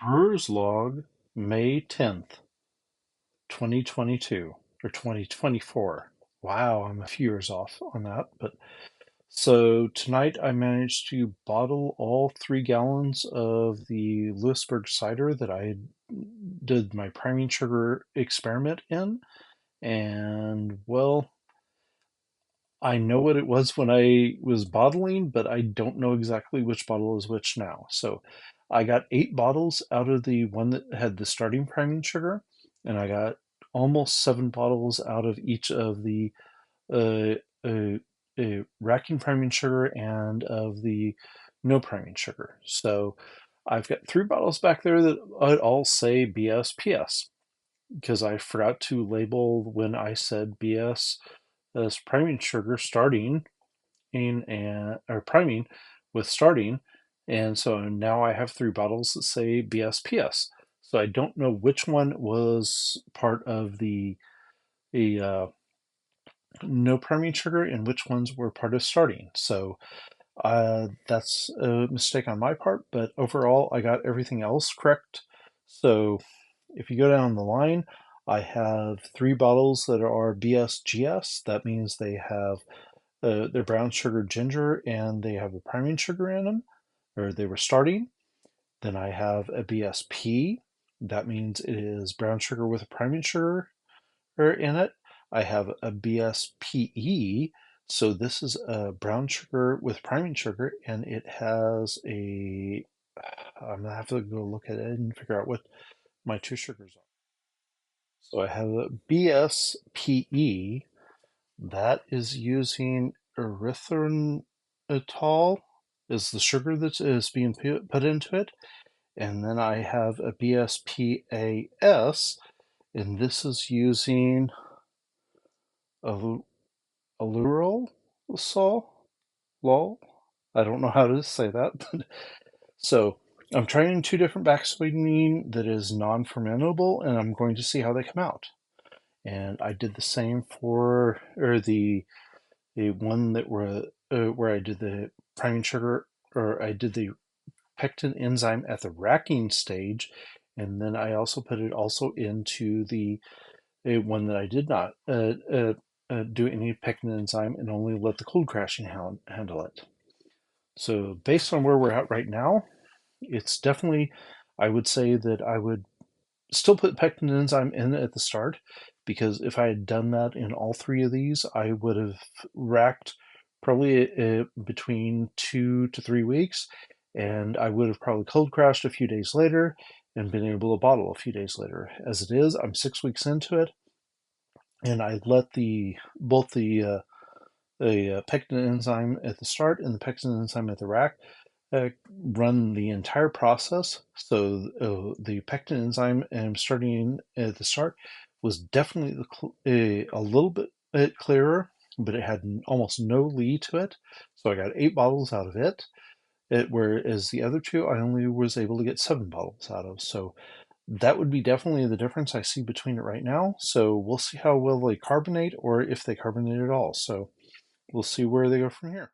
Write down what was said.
Brewers Log May 10th, 2022 or 2024. Wow, I'm a few years off on that. But so tonight I managed to bottle all 3 gallons of the Louisberg cider that I did my priming sugar experiment in. And well, I know what it was when I was bottling, but I don't know exactly which bottle is which now. So I got 8 bottles out of the one that had the starting priming sugar, and I got almost 7 bottles out of each of the uh, uh, racking priming sugar and of the no priming sugar. So I've got 3 bottles back there that all say BSPS because I forgot to label when I said BS as priming sugar starting in and or priming with starting, and so now I have 3 bottles that say BSPS. So I don't know which one was part of the no priming sugar and which ones were part of starting. So that's a mistake on my part, but overall I got everything else correct. So if you go down the line, I have 3 bottles that are BSGS. That means they have they're brown sugar ginger and they have a priming sugar in them, or they were starting. Then I have a BSP. That means it is brown sugar with a priming sugar in it. I have a BSPE. So this is a brown sugar with priming sugar, and it has a. I'm gonna have to go look at it and figure out what my 2 sugars are. So I have a BSPE that is using erythritol is the sugar that is being put into it. And then I have a BSPAS, and this is using alurol sol lol. I don't know how to say that. But so I'm trying 2 different backsweetening that is non-fermentable, and I'm going to see how they come out. And I did the same for or the one that were where I did the priming sugar, or I did the pectin enzyme at the racking stage, and then I also put it also into the one that I did not do any pectin enzyme and only let the cold crashing handle it. So based on where we're at right now, it's definitely, I would say that I would still put pectin enzyme in at the start, because if I had done that in all 3 of these, I would have racked probably between 2 to 3 weeks, and I would have probably cold crashed a few days later and been able to bottle a few days later. As it is, I'm 6 weeks into it, and I let the both the pectin enzyme at the start and the pectin enzyme at the rack run the entire process. So the pectin enzyme starting at the start was definitely a little bit clearer, but it had almost no Lee to it. So I got 8 bottles out of it. Whereas the other 2, I only was able to get 7 bottles out of. So that would be definitely the difference I see between it right now. So we'll see how well they carbonate, or if they carbonate at all. So we'll see where they go from here.